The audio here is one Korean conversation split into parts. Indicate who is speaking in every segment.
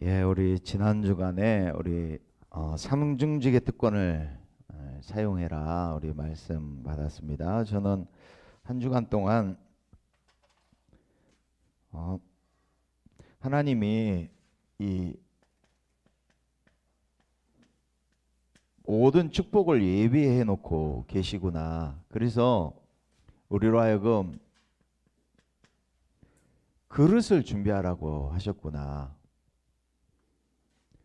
Speaker 1: 예, 우리 지난 주간에 우리 삼중직의 특권을 사용해라 우리 말씀 받았습니다. 저는 한 주간 동안 어, 하나님이 이 모든 축복을 예비해 놓고 계시구나. 그래서 우리로 하여금 그릇을 준비하라고 하셨구나.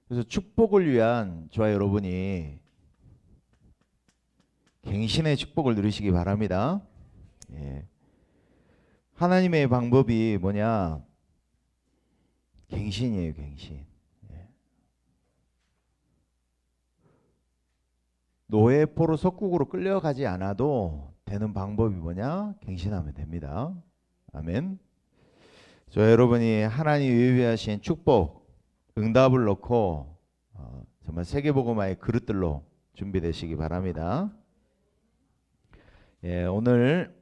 Speaker 1: 그래서 축복을 위한 저와 여러분이 갱신의 축복을 누리시기 바랍니다. 예. 하나님의 방법이 뭐냐? 갱신이에요, 갱신. 예. 노예 포로 속국으로 끌려가지 않아도 되는 방법이 뭐냐? 갱신하면 됩니다. 아멘. 저 여러분이 하나님 예비하신 축복, 응답을 넣고 정말 세계복음화의 그릇들로 준비되시기 바랍니다. 예, 오늘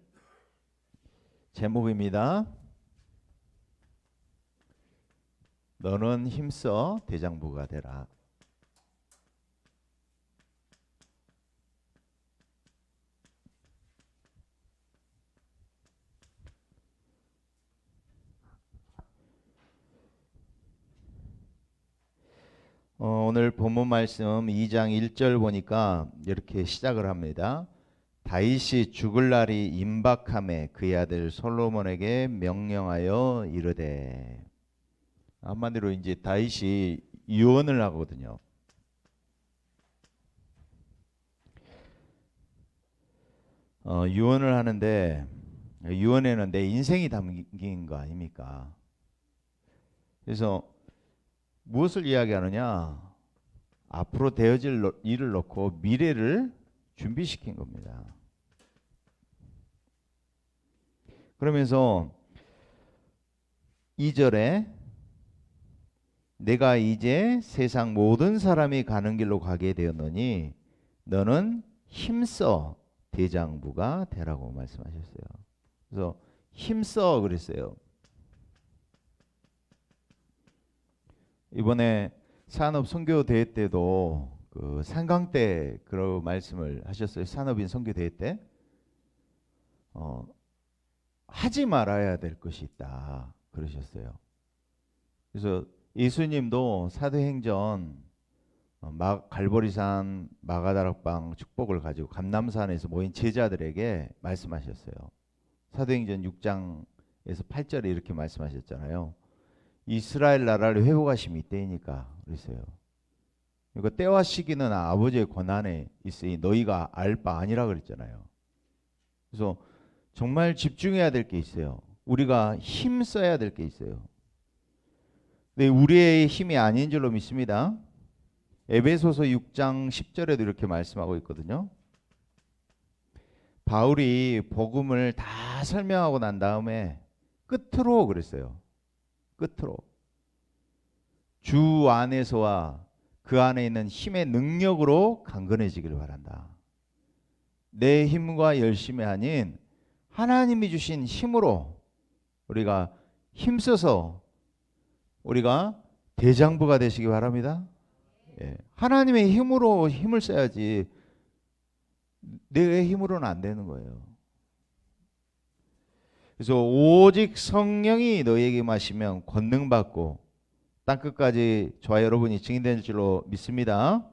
Speaker 1: 제목입니다. 너는 힘써 대장부가 되라. 오늘 본문 말씀 2장 1절 보니까 이렇게 시작을 합니다. 다윗이 죽을 날이 임박함에 그의 아들 솔로몬에게 명령하여 이르되. 한마디로 이제 다윗이 유언을 하거든요. 유언을 하는데 유언에는 내 인생이 담긴 거 아닙니까? 그래서 무엇을 이야기하느냐? 앞으로 되어질 일을 놓고 미래를 준비시킨 겁니다. 그러면서 2절에 내가 이제 세상 모든 사람이 가는 길로 가게 되었노니 너는 힘써 대장부가 되라고 말씀하셨어요. 그래서 힘써 그랬어요. 이번에 산업 선교 대회 때도 그 상강 때 그런 말씀을 하셨어요. 산업인 선교 대회 때 하지 말아야 될 것이 있다 그러셨어요. 그래서 예수님도 사도행전 갈보리산 마가다락방 축복을 가지고 감람산에서 모인 제자들에게 말씀하셨어요. 사도행전 6장에서 8절에 이렇게 말씀하셨잖아요. 이스라엘 나라를 회복하심이 이때이니까 그랬어요. 그러니까 때와 시기는 아버지의 권한에 있으니 너희가 알 바 아니라 그랬잖아요. 그래서 정말 집중해야 될 게 있어요. 우리가 힘 써야 될 게 있어요. 근데 우리의 힘이 아닌 줄로 믿습니다. 에베소서 6장 10절에도 이렇게 말씀하고 있거든요. 바울이 복음을 다 설명하고 난 다음에 끝으로 그랬어요. 끝으로 주 안에서와 그 안에 있는 힘의 능력으로 강건해지기를 바란다. 내 힘과 열심이 아닌 하나님이 주신 힘으로 우리가 힘써서 우리가 대장부가 되시기 바랍니다. 예. 하나님의 힘으로 힘을 써야지 내 힘으로는 안 되는 거예요. 그래서 오직 성령이 너희에게 마시면 권능받고 땅끝까지 저와 여러분이 증인된 줄로 믿습니다.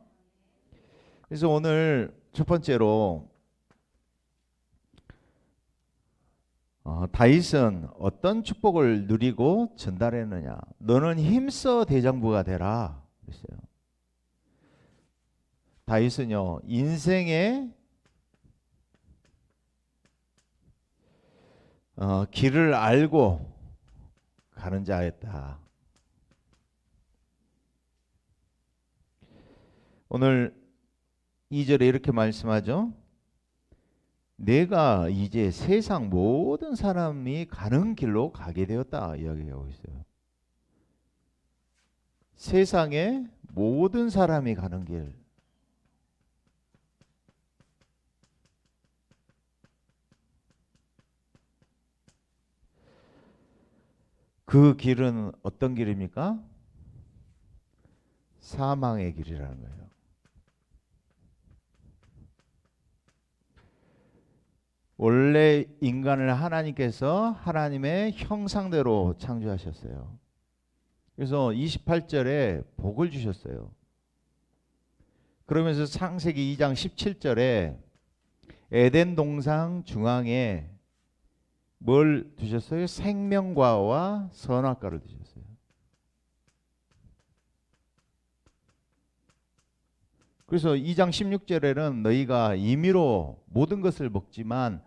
Speaker 1: 그래서 오늘 첫 번째로 다윗은 어떤 축복을 누리고 전달했느냐. 너는 힘써 대장부가 되라 그랬어요. 다윗은요 인생의 길을 알고 가는 자였다. 오늘 2절에 이렇게 말씀하죠. 내가 이제 세상 모든 사람이 가는 길로 가게 되었다 이야기하고 있어요. 세상의 모든 사람이 가는 길. 그 길은 어떤 길입니까? 사망의 길이라는 거예요. 원래 인간을 하나님께서 하나님의 형상대로 창조하셨어요. 그래서 28절에 복을 주셨어요. 그러면서 창세기 2장 17절에 에덴 동산 중앙에 뭘 두셨어요? 생명과와 선악과를 두셨어요. 그래서 2장 16절에는 너희가 임의로 모든 것을 먹지만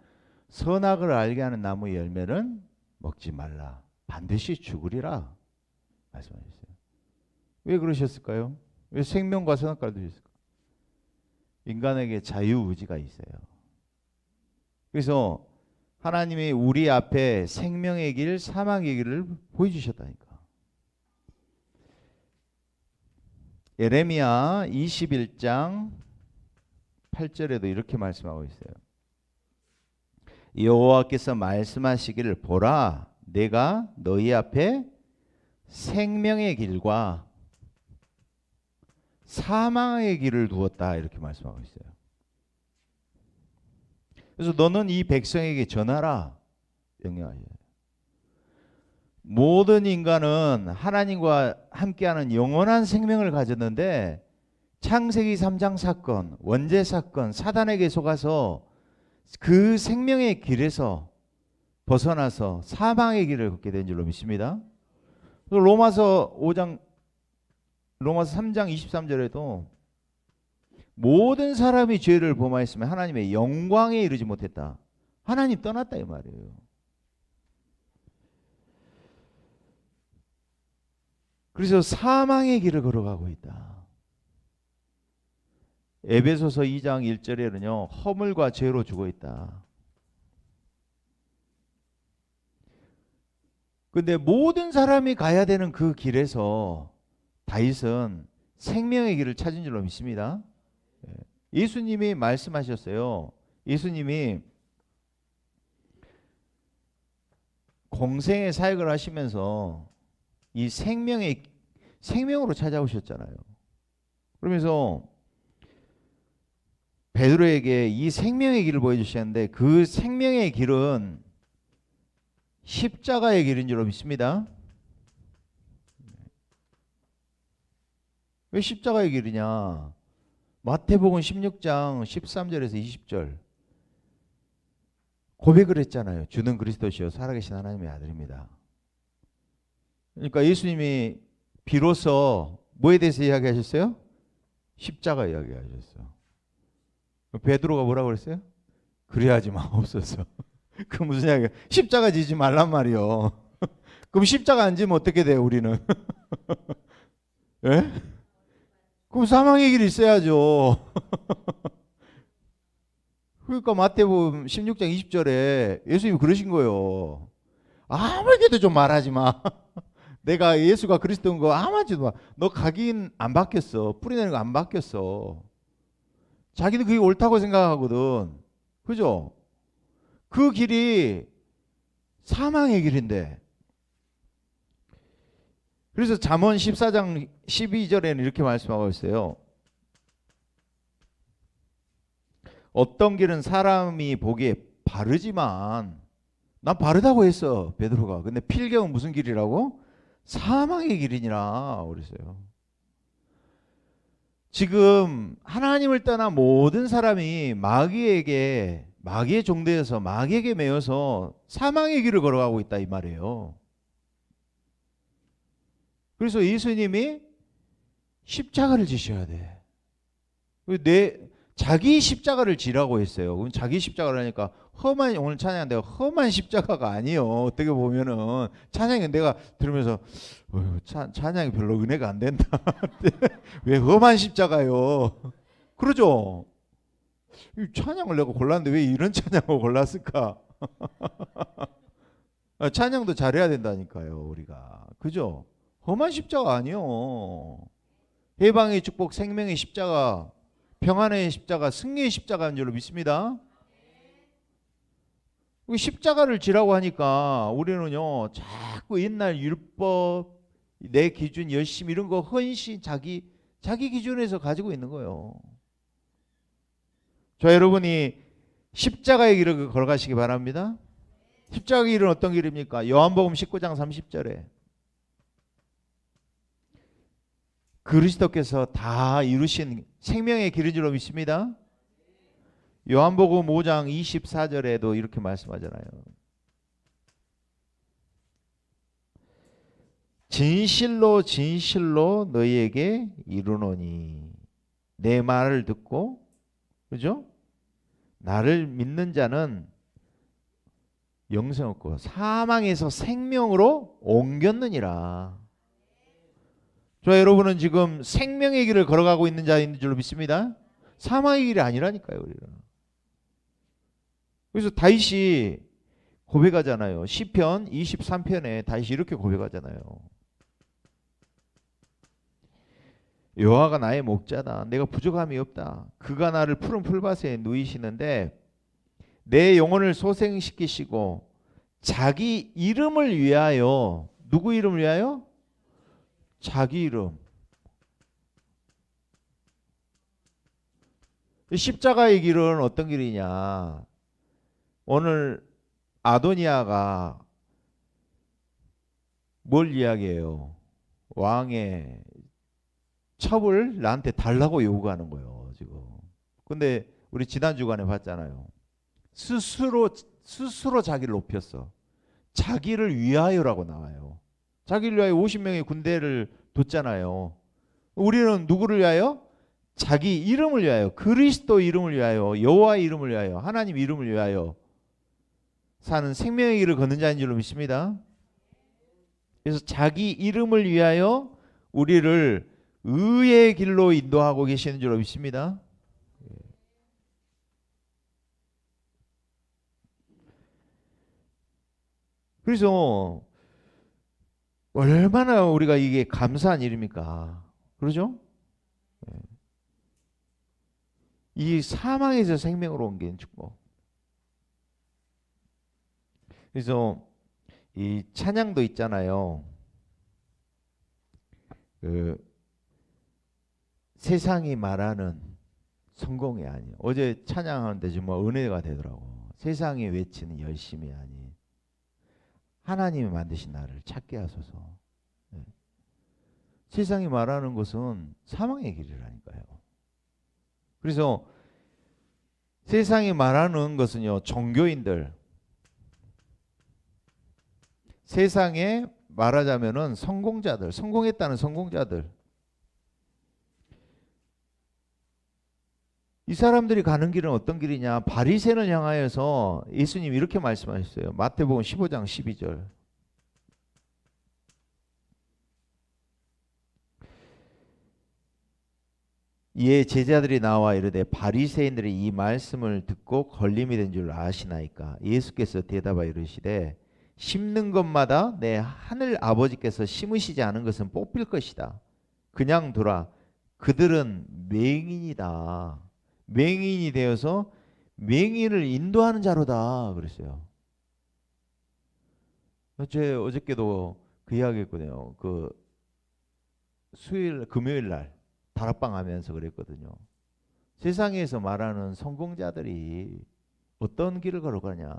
Speaker 1: 선악을 알게 하는 나무 열매는 먹지 말라. 반드시 죽으리라 말씀하셨어요. 왜 그러셨을까요? 왜 생명과 선악과를 두셨을까요? 인간에게 자유의지가 있어요. 그래서 하나님이 우리 앞에 생명의 길, 사망의 길을 보여주셨다니까. 예레미야 21장 8절에도 이렇게 말씀하고 있어요. 여호와께서 말씀하시기를 보라, 내가 너희 앞에 생명의 길과 사망의 길을 두었다 이렇게 말씀하고 있어요. 그래서 너는 이 백성에게 전하라 명령하셔요. 모든 인간은 하나님과 함께하는 영원한 생명을 가졌는데 창세기 3장 사건, 원죄 사건, 사단에게 속아서 그 생명의 길에서 벗어나서 사망의 길을 걷게 된 줄로 믿습니다. 로마서 3장 23절에도 모든 사람이 죄를 범하였으면 하나님의 영광에 이르지 못했다. 하나님 떠났다 이 말이에요. 그래서 사망의 길을 걸어가고 있다. 에베소서 2장 1절에는요. 허물과 죄로 죽어 있다. 근데 모든 사람이 가야 되는 그 길에서 다윗은 생명의 길을 찾은 줄로 믿습니다. 예수님이 말씀하셨어요. 예수님이 공생의 사역을 하시면서 이 생명으로 찾아오셨잖아요. 그러면서 베드로에게 이 생명의 길을 보여주셨는데 그 생명의 길은 십자가의 길인 줄로 믿습니다. 왜 십자가의 길이냐? 마태복음 16장 13절에서 20절 고백을 했잖아요. 주는 그리스도시요 살아계신 하나님의 아들입니다. 그러니까 예수님이 비로소 뭐에 대해서 이야기하셨어요? 십자가 이야기하셨어요. 베드로가 뭐라고 그랬어요? 그래야지 마옵소서. 그 무슨 이야기야? 십자가 지지 말란 말이요. 그럼 십자가 안 지면 어떻게 돼요 우리는? 예? 그럼 사망의 길이 있어야죠. 그러니까 마태복음 16장 20절에 예수님이 그러신 거예요. 아무에게도 좀 말하지 마. 내가 예수가 그리스도인 거 아무지도 마. 너 각인 안 바뀌었어. 뿌리내는 거 안 바뀌었어. 자기는 그게 옳다고 생각하거든. 그죠? 그 길이 사망의 길인데. 그래서 잠언 14장 12절에는 이렇게 말씀하고 있어요. 어떤 길은 사람이 보기에 바르지만 난 바르다고 했어 베드로가. 근데 필경은 무슨 길이라고? 사망의 길이니라 그랬어요. 지금 하나님을 떠난 모든 사람이 마귀의 종되어서 마귀에게 매여서 사망의 길을 걸어가고 있다 이 말이에요. 그래서 예수님이 십자가를 지셔야 돼. 자기 십자가를 지라고 했어요. 그럼 자기 십자가를 하니까 오늘 찬양 내가 험한 십자가가 아니에요. 어떻게 보면은 찬양이 내가 들으면서 찬양이 별로 은혜가 안 된다. 왜 험한 십자가요? 그러죠. 찬양을 내가 골랐는데 왜 이런 찬양을 골랐을까? 찬양도 잘해야 된다니까요 우리가. 그죠? 험한 십자가 아니요. 해방의 축복, 생명의 십자가, 평안의 십자가, 승리의 십자가인 줄로 믿습니다. 십자가를 지라고 하니까 우리는요 자꾸 옛날 율법, 내 기준, 열심 이런 거 헌신, 자기 자기 기준에서 가지고 있는 거예요. 저 여러분이 십자가의 길을 걸어가시기 바랍니다. 십자가의 길은 어떤 길입니까? 요한복음 19장 30절에 그리스도께서 다 이루신 생명의 길인 줄로 믿습니다. 요한복음 5장 24절에도 이렇게 말씀하잖아요. 진실로 진실로 너희에게 이르노니 내 말을 듣고, 그죠? 나를 믿는 자는 영생 없고 사망에서 생명으로 옮겼느니라. 저 여러분은 지금 생명의 길을 걸어가고 있는 자인 줄로 믿습니다. 사망의 길이 아니라니까요. 우리는. 그래서 다윗이 고백하잖아요. 시편 23편에 다윗이 이렇게 고백하잖아요. 여호와가 나의 목자다. 내가 부족함이 없다. 그가 나를 푸른 풀밭에 누이시는데 내 영혼을 소생시키시고 자기 이름을 위하여, 누구 이름을 위하여? 자기 이름. 십자가의 길은 어떤 길이냐? 오늘 아도니아가 뭘 이야기해요? 왕의 첩을 나한테 달라고 요구하는 거예요, 지금. 근데 우리 지난 주간에 봤잖아요. 스스로 자기를 높였어. 자기를 위하여라고 나와요. 자기를 위하여 50명의 군대를 뒀잖아요. 우리는 누구를 위하여? 자기 이름을 위하여, 그리스도 이름을 위하여, 여호와의 이름을 위하여, 하나님 이름을 위하여 사는 생명의 길을 걷는 자인 줄로 믿습니다. 그래서 자기 이름을 위하여 우리를 의의 길로 인도하고 계시는 줄로 믿습니다. 그래서 얼마나 우리가 이게 감사한 일입니까? 그러죠? 이 사망에서 생명으로 옮긴 축복. 그래서 이 찬양도 있잖아요. 세상이 말하는 성공이 아니에요. 어제 찬양하는데 정말 은혜가 되더라고. 세상이 외치는 열심이 아닌 하나님이 만드신 나를 찾게 하소서. 네. 세상이 말하는 것은 사망의 길이라니까요. 그래서 세상이 말하는 것은요, 종교인들, 세상에 말하자면은 성공자들, 성공했다는 성공자들, 이 사람들이 가는 길은 어떤 길이냐? 바리새인을 향하여서 예수님이 이렇게 말씀하셨어요. 마태복음 15장 12절. 이에 제자들이 나와 이르되 바리새인들이 이 말씀을 듣고 걸림이 된 줄 아시나이까? 예수께서 대답하여 이르시되 심는 것마다 내 하늘 아버지께서 심으시지 않은 것은 뽑힐 것이다. 그냥 두라. 그들은 맹인이다. 맹인이 되어서 맹인을 인도하는 자로다 그랬어요. 어저께도 그 이야기 했거든요. 그 금요일 날 다락방 하면서 그랬거든요. 세상에서 말하는 성공자들이 어떤 길을 걸어가냐?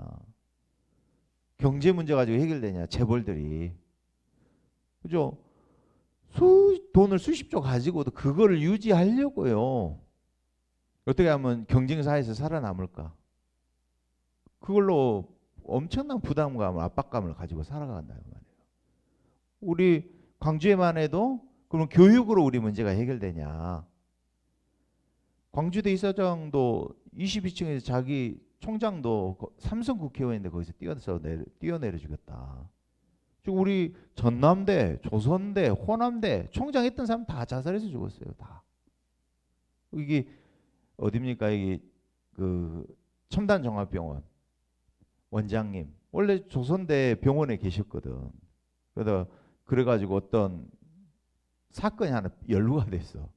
Speaker 1: 경제 문제 가지고 해결되냐? 재벌들이. 그죠? 돈을 수십조 가지고도 그거를 유지하려고요. 어떻게 하면 경쟁사에서 살아남을까? 그걸로 엄청난 부담감을, 압박감을 가지고 살아간다는 말이에요. 우리 광주에만 해도 그럼 교육으로 우리 문제가 해결되냐? 광주대 이사장도 22층에서 자기 총장도 삼성 국회의원인데 거기서 뛰어내려 죽였다. 지금 우리 전남대, 조선대, 호남대 총장 했던 사람 다 자살해서 죽었어요. 다. 이게 어딥니까? 이게 그 첨단종합병원 원장님 원래 조선대 병원에 계셨거든. 그래가지고 어떤 사건이 하나 연루가 됐어.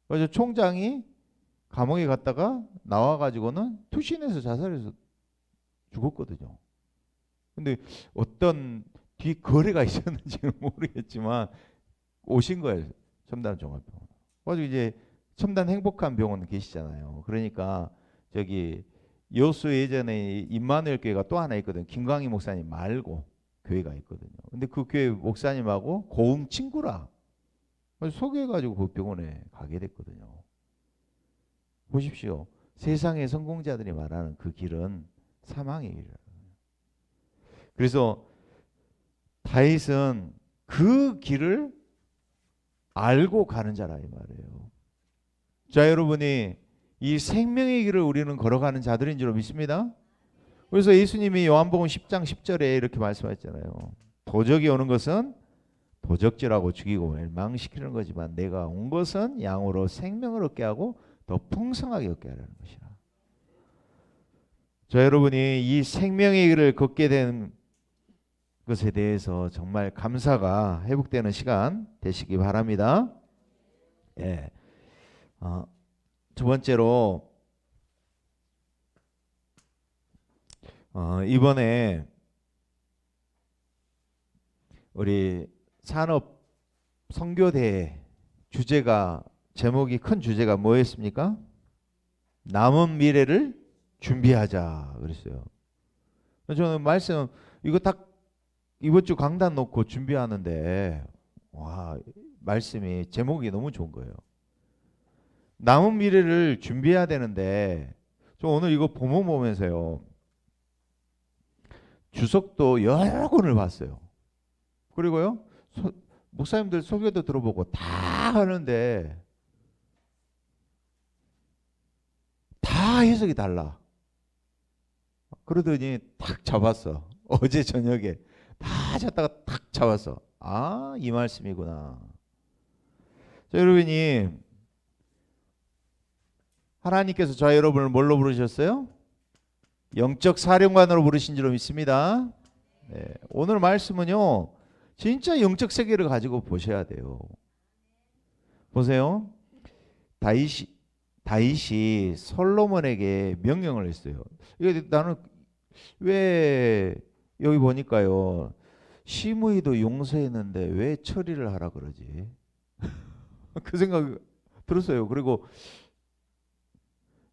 Speaker 1: 그래서 총장이 감옥에 갔다가 나와가지고는 투신해서 자살해서 죽었거든요. 근데 어떤 뒷거래가 있었는지는 모르겠지만 오신 거예요. 첨단종합병원. 아주 이제 첨단 행복한 병원 계시잖아요. 그러니까 저기 여수 예전에 임마누엘 교회가 또 하나 있거든. 김광희 목사님 말고 교회가 있거든요. 근데 그 교회 목사님하고 고흥 친구라 소개해가지고 그 병원에 가게 됐거든요. 보십시오. 세상의 성공자들이 말하는 그 길은 사망의 길이라. 그래서 다윗은 그 길을 알고 가는 자라 이 말이에요. 자, 여러분이 이 생명의 길을 우리는 걸어가는 자들인 줄 믿습니다. 그래서 예수님이 요한복음 10장 10절에 이렇게 말씀하셨잖아요. 도적이 오는 것은 도적질하고 죽이고 멸망시키는 거지만 내가 온 것은 양으로 생명을 얻게 하고 더 풍성하게 얻게 하라는 것이라. 자, 여러분이 이 생명의 길을 걷게 된 것에 대해서 정말 감사가 회복되는 시간 되시기 바랍니다. 예. 두 번째로 이번에 우리 산업 선교대 주제가 제목이 큰 주제가 뭐였습니까? 남은 미래를 준비하자 그랬어요. 저는 말씀 이거 딱 이번 주 강단 놓고 준비하는데 와 말씀이 제목이 너무 좋은 거예요. 남은 미래를 준비해야 되는데 저 오늘 이거 본문 보면서요 주석도 여러 권을 봤어요. 그리고요 목사님들 소개도 들어보고 다 하는데 다 해석이 달라. 그러더니 탁 잡았어. 어제 저녁에 다 잡다가 탁 잡았어. 아, 이 말씀이구나. 자, 여러분이 하나님께서 저 여러분을 뭘로 부르셨어요? 영적 사령관으로 부르신 줄로 믿습니다. 네, 오늘 말씀은요 진짜 영적 세계를 가지고 보셔야 돼요. 보세요. 다윗이 솔로몬에게 명령을 했어요. 이거 나는 왜 여기 보니까요 시므이도 용서했는데 왜 처리를 하라 그러지? 그 생각 들었어요. 그리고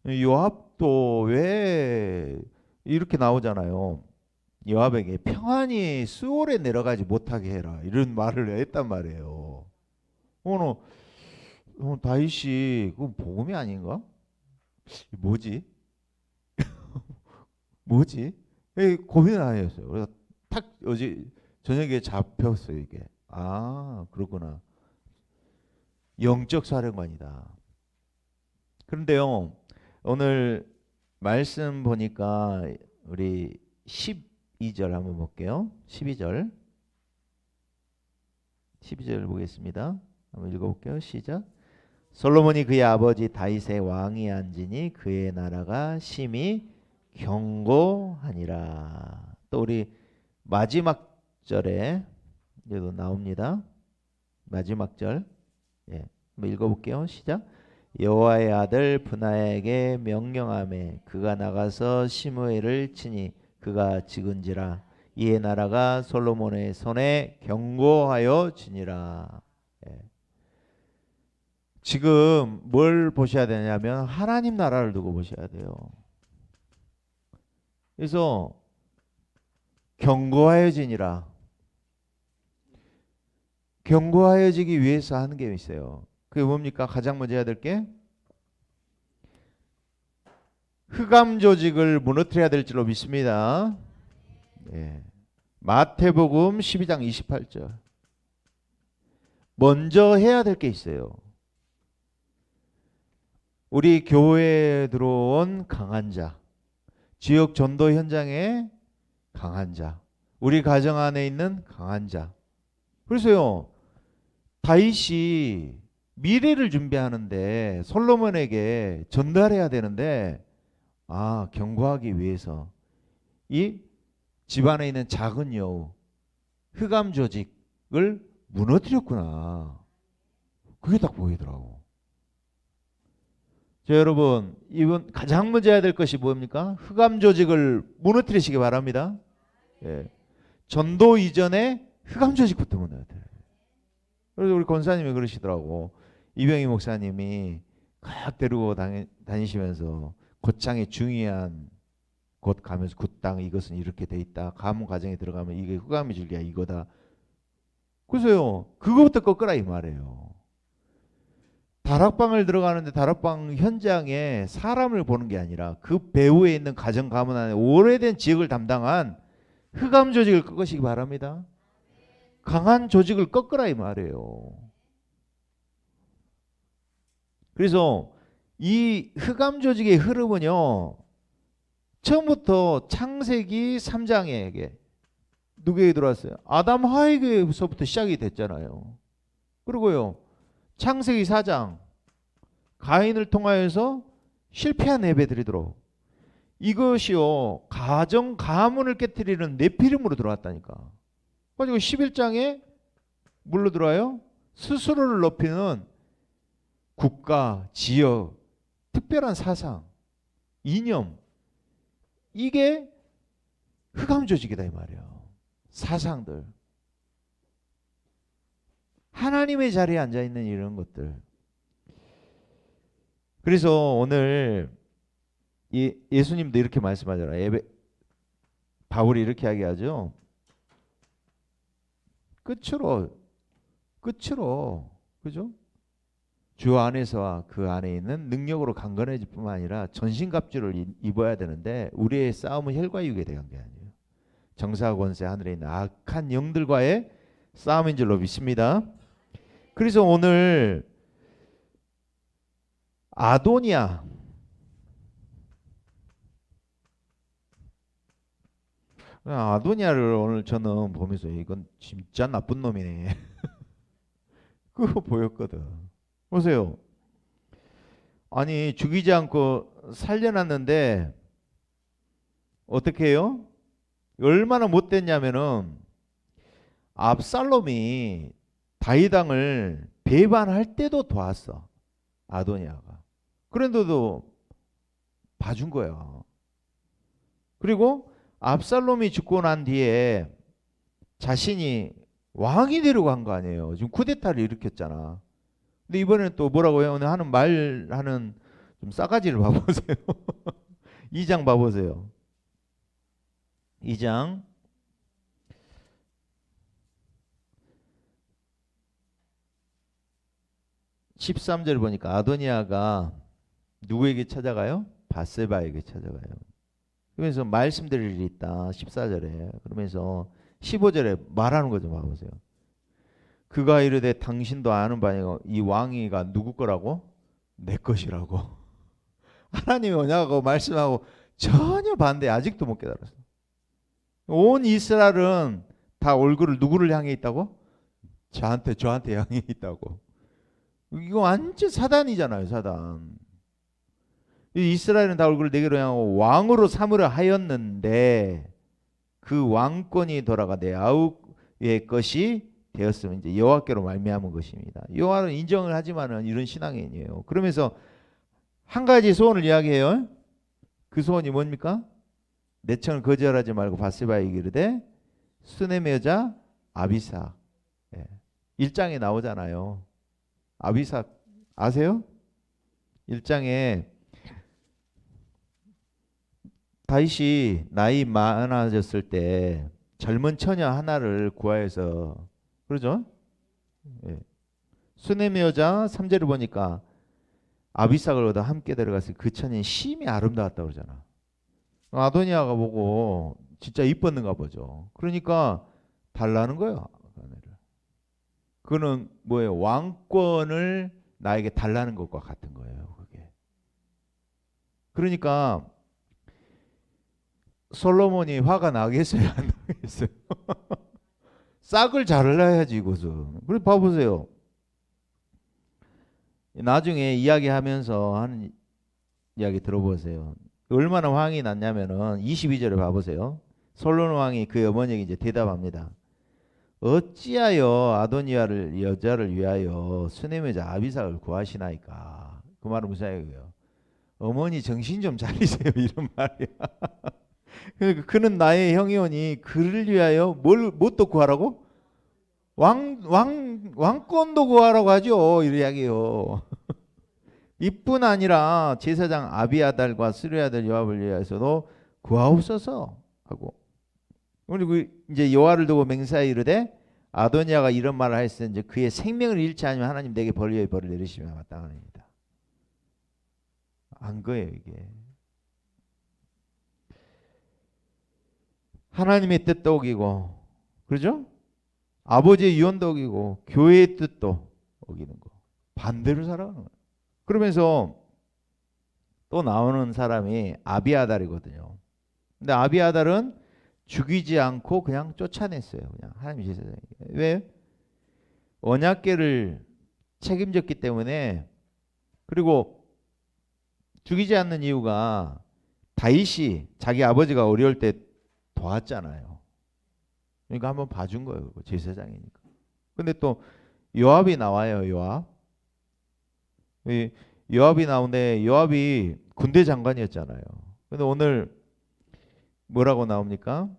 Speaker 1: 요압도 왜 이렇게 나오잖아요. 요압에게 평안히 수월에 내려가지 못하게 해라 이런 말을 했단 말이에요. 오늘 다윗이 그 복음이 아닌가? 뭐지? 뭐지? 고민을 안 했어요. 그래서 탁 어제 저녁에 잡혔어요 이게. 아 그렇구나. 영적 사령관이다. 그런데요 오늘 말씀 보니까 우리 12절 한번 볼게요. 12절 보겠습니다. 한번 읽어볼게요. 시작. 솔로몬이 그의 아버지 다윗의 왕이 앉으니 그의 나라가 심히 견고하니라. 또 우리 마지막 절에 여기도 나옵니다. 마지막 절 한번 읽어볼게요. 시작. 여호와의 아들 분하에게 명령하매 그가 나가서 시므엘을 치니 그가 죽은지라. 이에 나라가 솔로몬의 손에 견고하여 지니라. 지금 뭘 보셔야 되냐면 하나님 나라를 두고 보셔야 돼요. 그래서 견고하여지니라. 견고하여지기 위해서 하는 게 있어요. 그게 뭡니까? 가장 먼저 해야 될 게 흑암 조직을 무너뜨려야 될 줄로 믿습니다. 마태복음 12장 28절. 먼저 해야 될 게 있어요. 우리 교회에 들어온 강한 자, 지역 전도 현장에 강한 자, 우리 가정 안에 있는 강한 자. 그래서요 다윗이 미래를 준비하는데 솔로몬에게 전달해야 되는데 견고하기 위해서 이 집안에 있는 작은 여우 흑암 조직을 무너뜨렸구나. 그게 딱 보이더라고. 자, 여러분 이번 가장 먼저 해야 될 것이 뭡니까? 흑암 조직을 무너뜨리시기 바랍니다. 전도 이전에 흑암 조직부터 무너뜨려요. 그래서 우리 권사님이 그러시더라고. 이병희 목사님이 각 데리고 다니시면서 고창의 중요한 곳 가면서 그 땅 이것은 이렇게 돼 있다. 가문 과정에 들어가면 이게 흑암의 줄기야 이거다. 그래서요 그거부터 꺾으라 이 말이에요. 다락방을 들어가는데 다락방 현장에 사람을 보는 게 아니라 그 배후에 있는 가정 가문 안에 오래된 지역을 담당한 흑암 조직을 꺾으시기 바랍니다. 강한 조직을 꺾으라 이 말이에요. 그래서 이 흑암 조직의 흐름은요 처음부터 창세기 3장에게 누구에게 들어왔어요? 아담 하에게서부터 시작이 됐잖아요. 그리고요 창세기 4장 가인을 통하여서 실패한 예배드리도록 이것이요 가정 가문을 깨뜨리는 네피림으로 들어왔다니까. 가지고 11장에 뭘로 들어와요? 스스로를 높이는 국가, 지역, 특별한 사상, 이념 이게 흑암 조직이다 이 말이에요. 사상들 하나님의 자리에 앉아있는 이런 것들. 그래서 오늘 예수님도 이렇게 말씀하잖아요. 바울이 이렇게 이야기하죠. 끝으로 그죠? 주 안에서와 그 안에 있는 능력으로 강건해질 뿐만 아니라 전신갑주를 입어야 되는데 우리의 싸움은 혈과 육에 대한 게 아니에요. 정사 권세 하늘에 있는 악한 영들과의 싸움인 줄로 믿습니다. 그래서 오늘 아도니아를 오늘 저는 보면서 이건 진짜 나쁜 놈이네. 그거 보였거든. 보세요. 아니 죽이지 않고 살려놨는데 어떻게 해요? 얼마나 못됐냐면은 압살롬이 다윗 왕을 배반할 때도 도왔어. 아도니아가. 그런데도 봐준 거야. 그리고 압살롬이 죽고 난 뒤에 자신이 왕이 되려고 한 거 아니에요. 지금 쿠데타를 일으켰잖아. 근데 이번에는 또 뭐라고 해요? 오늘 하는 말하는 좀 싸가지를 봐보세요. 2장 봐보세요. 2장 13절 보니까 아도니아가 누구에게 찾아가요? 밧세바에게 찾아가요. 그러면서 말씀드릴 일이 있다. 14절에. 그러면서 15절에 말하는 거 좀 봐보세요. 그가 이르되 당신도 아는 바니까 이 왕위가 누구 거라고? 내 것이라고. 하나님이 뭐냐고 말씀하고 전혀 반대. 아직도 못 깨달았어. 온 이스라엘은 다 얼굴을 누구를 향해 있다고? 저한테 향해 있다고. 이거 완전 사단이잖아요. 사단. 이스라엘은 다 얼굴을 내게로 향하고 왕으로 삼으려 하였는데 그 왕권이 돌아가 내 아우의 것이 되었으면 이제 여호와께로 말미암은 것입니다. 여호와는 인정을 하지만은 이런 신앙이 아니에요. 그러면서 한 가지 소원을 이야기해요. 그 소원이 뭡니까? 내 청을 거절하지 말고 밧세바에게 이르되 수넴의 여자 아비삭. 1장에 나오잖아요. 아비삭 아세요? 1장에 다윗이 나이 많아졌을 때 젊은 처녀 하나를 구하여서 그러죠? 수넴의 여자 3절을 보니까 아비삭을 얻어 함께 데려갔을 그 처녀는 심히 아름다웠다고 그러잖아. 아도니아가 보고 진짜 이뻤는가 보죠. 그러니까 달라는 거예요. 그거는 뭐예요? 왕권을 나에게 달라는 것과 같은 거예요. 그게. 그러니까 솔로몬이 화가 나겠어요? 안 나겠어요? 싹을 잘라야지 이것은. 그래 봐보세요. 나중에 이야기하면서 하는 이야기 들어보세요. 얼마나 황이 났냐면은 22절에 봐보세요. 솔로몬 왕이 그 어머니에게 이제 대답합니다. 어찌하여 아도니아를 여자를 위하여 수넴의 여자 아비삭을 구하시나이까. 그 말은 무슨 이야기예요? 어머니 정신 좀 차리세요 이런 말이야. 그러니까 그는 나의 형이오니 그를 위하여 뭘 또 구하라고? 왕권도 구하라고 하죠. 이 이야기요. 이뿐 아니라 제사장 아비아달과 스루의 아들 요압을 위하여서도 구하옵소서 하고, 그리고 이제 여호와를 두고 맹세하여 이르되 아도니아가 이런 말을 하였으니 이제 그의 생명을 잃지 않으면 하나님 내게 벌 위에 벌을 내리시면 마땅하니이다. 한 거예요 이게. 하나님의 뜻도 어기고, 그렇죠? 아버지의 유언도 어기고 교회의 뜻도 어기는 거, 반대로 살아가는 거예요. 그러면서 또 나오는 사람이 아비아달이거든요. 근데 아비아달은 죽이지 않고 그냥 쫓아냈어요. 그냥 하나님 제사장이. 왜? 언약궤를 책임졌기 때문에. 그리고 죽이지 않는 이유가 다윗이 자기 아버지가 어려울 때 도왔잖아요. 그러니까 한번 봐준 거예요. 제사장이니까. 근데 또 요압이 나와요. 요압이 나오는데 요압이 군대 장관이었잖아요. 근데 오늘 뭐라고 나옵니까?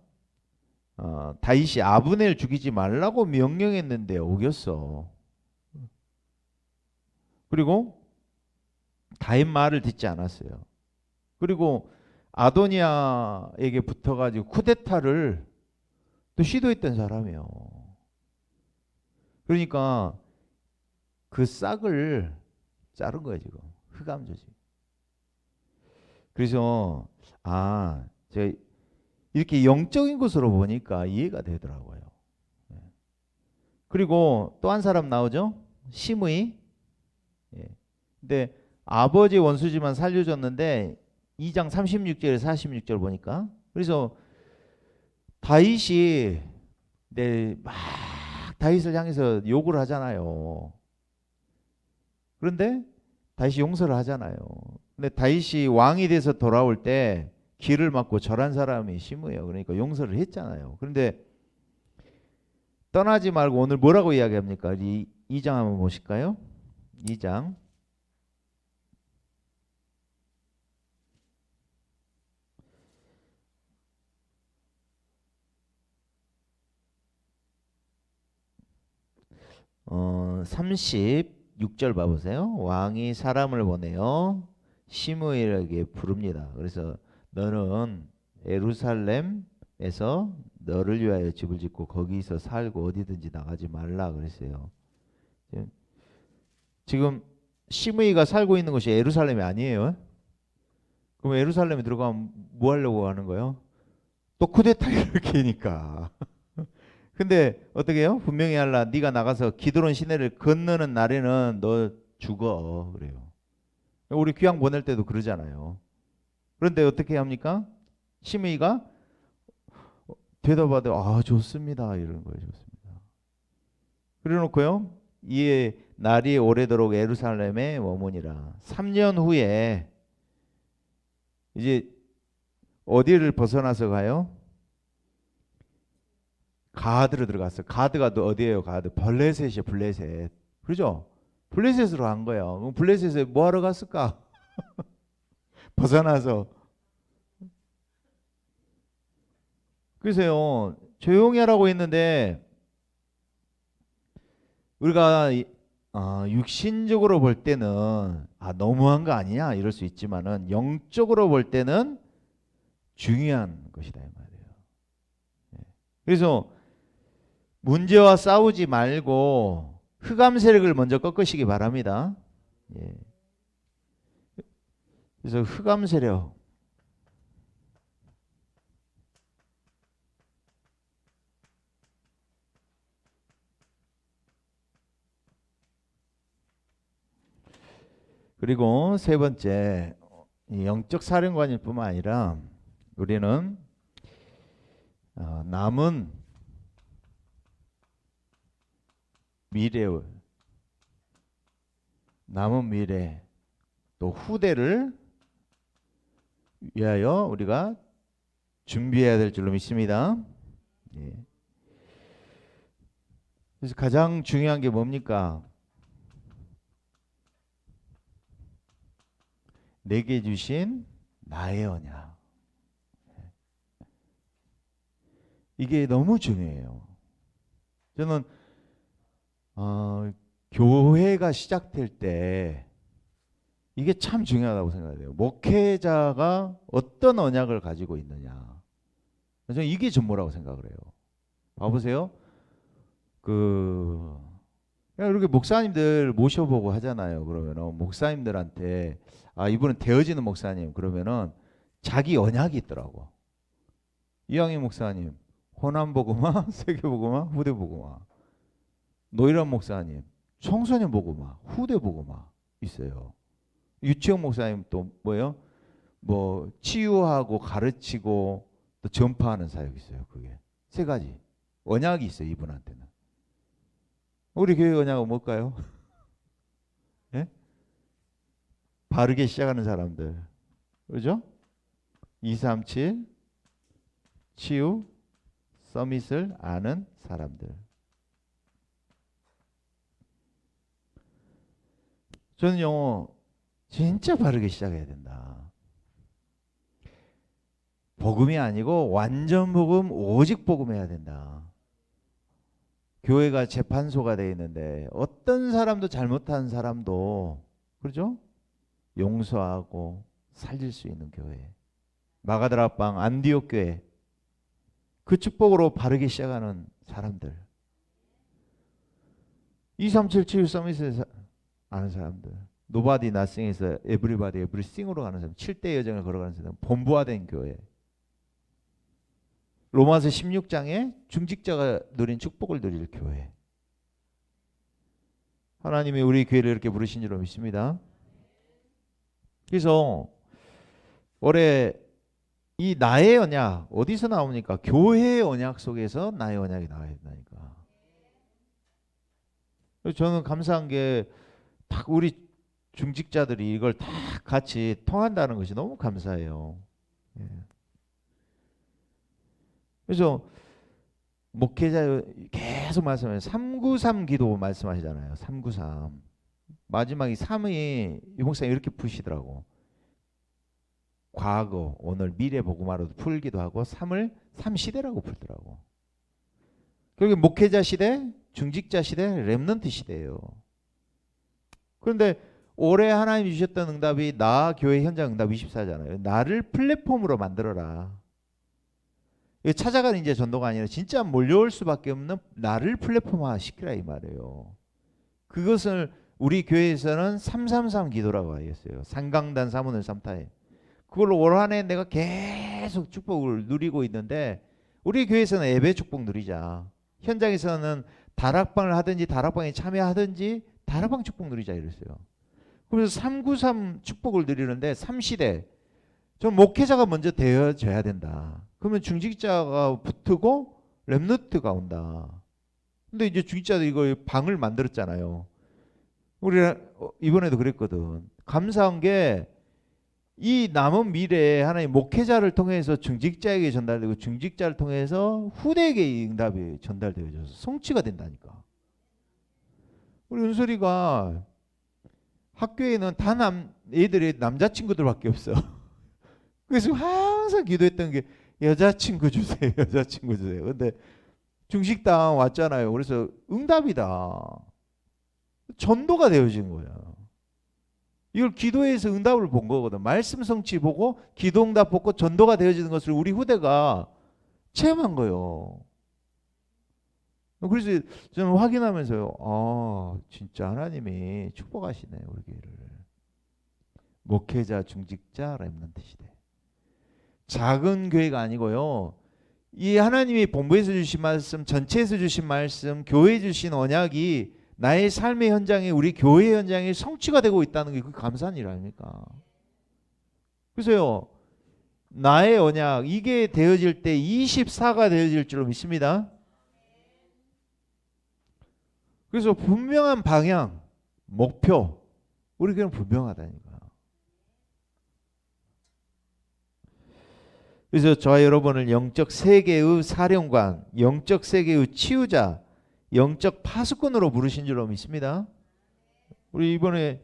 Speaker 1: 다윗이 아브넬 죽이지 말라고 명령했는데 어겼어. 그리고 다윗 말을 듣지 않았어요. 그리고 아도니아에게 붙어가지고 쿠데타를 또 시도했던 사람이에요. 그러니까 그 싹을 자른 거예요 지금. 흑암조직. 그래서 제가 이렇게 영적인 것으로 보니까 이해가 되더라고요. 그리고 또 한 사람 나오죠. 시므이. 근데 아버지 원수지만 살려줬는데 2장 36절에 46절 보니까, 그래서 다윗이 막 다윗을 향해서 욕을 하잖아요. 그런데 다윗이 용서를 하잖아요. 근데 다윗이 왕이 돼서 돌아올 때 길을 막고 절한 사람이 시므예요. 그러니까 용서를 했잖아요. 그런데 떠나지 말고 오늘 뭐라고 이야기합니까? 2장 한번 보실까요? 2장 36절 봐보세요. 왕이 사람을 보내어 시므엘에게 부릅니다. 그래서 너는 예루살렘에서 너를 위하여 집을 짓고 거기서 살고 어디든지 나가지 말라 그랬어요. 지금 시므이가 살고 있는 곳이 예루살렘이 아니에요. 그럼 예루살렘에 들어가면 뭐 하려고 하는 거예요? 또 쿠데타 일으키니까. 근데 어떻게 해요? 분명히 할라. 네가 나가서 기드론 시내를 건너는 날에는 너 죽어. 그래요. 우리 귀양 보낼 때도 그러잖아요. 그런데 어떻게 합니까? 시므이가 대답하되 좋습니다. 이러는 거예요. 좋습니다. 그래 놓고요. 이에 날이 오래도록 예루살렘에 머무니라. 3년 후에 이제 어디를 벗어나서 가요? 가드로 들어갔어. 가드가 또 어디예요? 가드. 블레셋이에요. 블레셋. 그렇죠? 블레셋으로 간 거예요. 그럼 블레셋에 뭐 하러 갔을까? 벗어나서. 그래서요. 조용히 하라고 했는데 우리가 육신적으로 볼 때는 너무한 거 아니냐 이럴 수 있지만은 영적으로 볼 때는 중요한 것이다 이 말이에요. 그래서 문제와 싸우지 말고 흑암 세력을 먼저 꺾으시기 바랍니다. 그래서 흑암 세력, 그리고 세 번째, 영적 사령관일 뿐만 아니라 우리는 남은 미래 또 후대를 위하여 우리가 준비해야 될 줄로 믿습니다. 그래서 가장 중요한 게 뭡니까? 내게 주신 나의 언약. 이게 너무 중요해요. 저는 교회가 시작될 때 이게 참 중요하다고 생각해요. 목회자가 어떤 언약을 가지고 있느냐. 저는 이게 전부라고 생각을 해요. 봐보세요. 이렇게 목사님들 모셔보고 하잖아요. 그러면은 목사님들한테 이분은 되어지는 목사님 그러면은 자기 언약이 있더라고. 이왕희 목사님 호남복음화, 세계복음화, 후대복음화. 노일환 목사님 청소년 복음화, 후대복음화 있어요. 유치원 목사님 또 뭐예요? 뭐 치유하고 가르치고 또 전파하는 사역이 있어요. 그게 세 가지 언약이 있어요. 이분한테는. 우리 교회 언약은 뭘까요? 예? 바르게 시작하는 사람들. 그죠? 237 치유 서밋을 아는 사람들. 저는요 진짜 바르게 시작해야 된다. 복음이 아니고 완전 복음, 오직 복음 해야 된다. 교회가 재판소가 되어 있는데 어떤 사람도 잘못한 사람도 그렇죠? 용서하고 살릴 수 있는 교회. 마가다락방 안디옥 교회 그 축복으로 바르게 시작하는 사람들. 237 치유 서밋에서 아는 사람들. 노바디 나싱에서 에브리바디 에브리싱으로 가는 사람. 7대 여정을 걸어가는 사람. 본부화된 교회. 로마서 16장에 중직자가 누린 축복을 누릴 교회. 하나님이 우리 교회를 이렇게 부르신 줄로 믿습니다. 그래서 올해 이 나의 언약 어디서 나옵니까? 교회의 언약 속에서 나의 언약이 나와야 된다니까. 저는 감사한 게 딱 우리 중직자들이 이걸 다 같이 통한다는 것이 너무 감사해요. 예. 그래서 목회자 계속 말씀하세요. 393 기도 말씀하시잖아요. 393. 마지막에 3이 이 목사님 이렇게 푸시더라고. 과거, 오늘, 미래 복음화로도 풀기도 하고 3을 3시대라고 풀더라고. 그게 목회자 시대, 중직자 시대, 렘넌트 시대예요. 그런데 올해 하나님 주셨던 응답이 나 교회 현장 응답 24잖아요. 나를 플랫폼으로 만들어라. 찾아가는 이제 전도가 아니라 진짜 몰려올 수밖에 없는 나를 플랫폼화 시키라 이 말이에요. 그것을 우리 교회에서는 333 기도라고 하였어요. 산강단 사문을 삼타에. 그걸로 올 한 해 내가 계속 축복을 누리고 있는데 우리 교회에서는 예배 축복 누리자. 현장에서는 다락방을 하든지 다락방에 참여하든지 다락방 축복 누리자 이랬어요. 그래서 393 축복을 누리는데 3시대 좀 목회자가 먼저 되어져야 된다. 그러면 중직자가 붙고 렘넌트가 온다. 근데 이제 중직자들 이거 방을 만들었잖아요. 우리 이번에도 그랬거든. 감사한 게 이 남은 미래에 하나님 목회자를 통해서 중직자에게 전달되고 중직자를 통해서 후대에게 응답이 전달되어져서 성취가 된다니까. 우리 은솔이가 학교에는 다 애들이 남자친구들밖에 없어. 그래서 항상 기도했던 게 여자친구 주세요. 여자친구 주세요. 근데 중식당 왔잖아요. 그래서 응답이다. 전도가 되어진 거야. 이걸 기도해서 응답을 본 거거든. 말씀 성취 보고 기도 응답 보고 전도가 되어지는 것을 우리 후대가 체험한 거예요. 그래서 저는 확인하면서요. 진짜 하나님이 축복하시네 우리 교회를. 목회자, 중직자, 렘넌트 시대. 작은 교회가 아니고요. 이 하나님이 본부에서 주신 말씀, 전체에서 주신 말씀, 교회에 주신 언약이 나의 삶의 현장에 우리 교회 현장에 성취가 되고 있다는 게 그 감사한 일 아닙니까? 그래서요. 나의 언약 이게 되어질 때 24가 되어질 줄로 믿습니다. 그래서 분명한 방향, 목표 우리 교회는 분명하다니까. 그래서 저와 여러분을 영적 세계의 사령관, 영적 세계의 치유자, 영적 파수꾼으로 부르신 줄로 믿습니다. 우리 이번에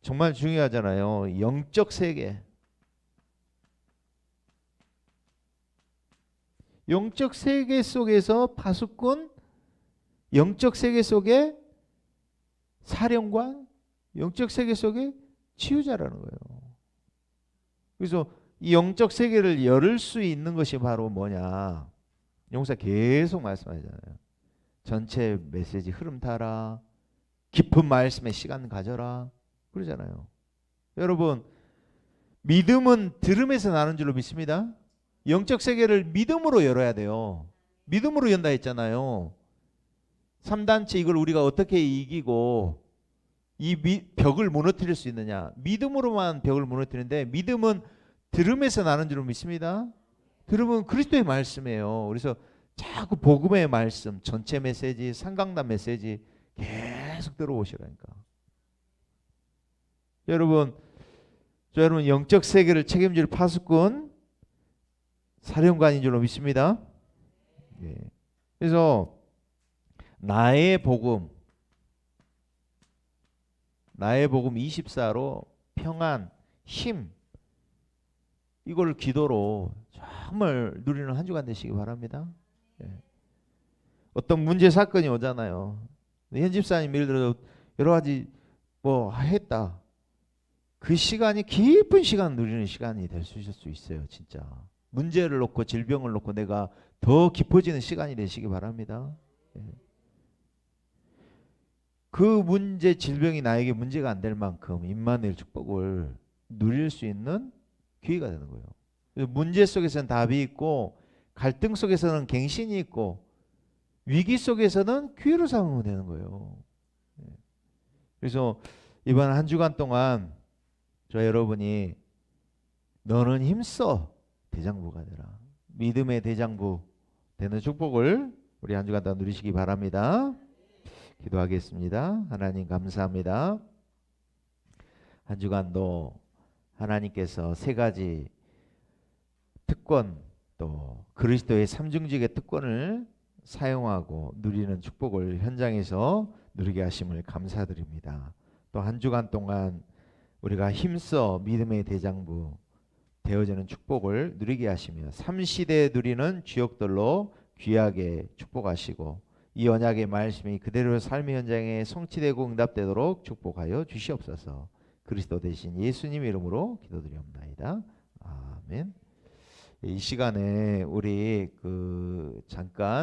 Speaker 1: 정말 중요하잖아요. 영적 세계. 영적 세계 속에서 파수꾼, 영적 세계 속에 사령관, 영적 세계 속에 치유자라는 거예요. 그래서 이 영적 세계를 열을 수 있는 것이 바로 뭐냐? 용사 계속 말씀하잖아요. 전체 메시지 흐름 타라. 깊은 말씀의 시간 가져라. 그러잖아요. 여러분, 믿음은 들음에서 나는 줄로 믿습니다. 영적 세계를 믿음으로 열어야 돼요. 믿음으로 연다 했잖아요. 3단체 이걸 우리가 어떻게 이기고 이 벽을 무너뜨릴 수 있느냐? 믿음으로만 벽을 무너뜨리는데, 믿음은 들음에서 나는 줄로 믿습니다. 들음은 그리스도의 말씀이에요. 그래서 자꾸 복음의 말씀, 전체 메시지, 삼강단 메시지 계속 들어오시라니까. 여러분, 여러분 영적 세계를 책임질 파수꾼 사령관인 줄로 믿습니다. 예. 그래서 나의 복음 24로 평안, 힘, 이걸 기도로 정말 누리는 한 주간 되시기 바랍니다. 예. 어떤 문제 사건이 오잖아요. 현 집사님 예를 들어 여러 가지 뭐 했다. 그 시간이 깊은 시간 누리는 시간이 될 수 있어요. 진짜 문제를 놓고 질병을 놓고 내가 더 깊어지는 시간이 되시기 바랍니다. 예. 그 문제, 질병이 나에게 문제가 안 될 만큼 임마누엘 축복을 누릴 수 있는 기회가 되는 거예요. 문제 속에서는 답이 있고, 갈등 속에서는 갱신이 있고, 위기 속에서는 기회로 삼으면 되는 거예요. 그래서 이번 한 주간 동안 저 여러분이 너는 힘써 대장부가 되라, 믿음의 대장부 되는 축복을 우리 한 주간 동안 누리시기 바랍니다. 기도하겠습니다. 하나님 감사합니다. 한 주간도 하나님께서 세 가지 특권, 또 그리스도의 삼중직의 특권을 사용하고 누리는 축복을 현장에서 누리게 하심을 감사드립니다. 또 한 주간 동안 우리가 힘써 믿음의 대장부 되어지는 축복을 누리게 하시며 삼시대에 누리는 주역들로 귀하게 축복하시고, 이 언약의 말씀이 그대로 삶의 현장에 성취되고 응답되도록 축복하여 주시옵소서. 그리스도 대신 예수님 이름으로 기도드리옵나이다. 아멘. 이 시간에 우리 잠깐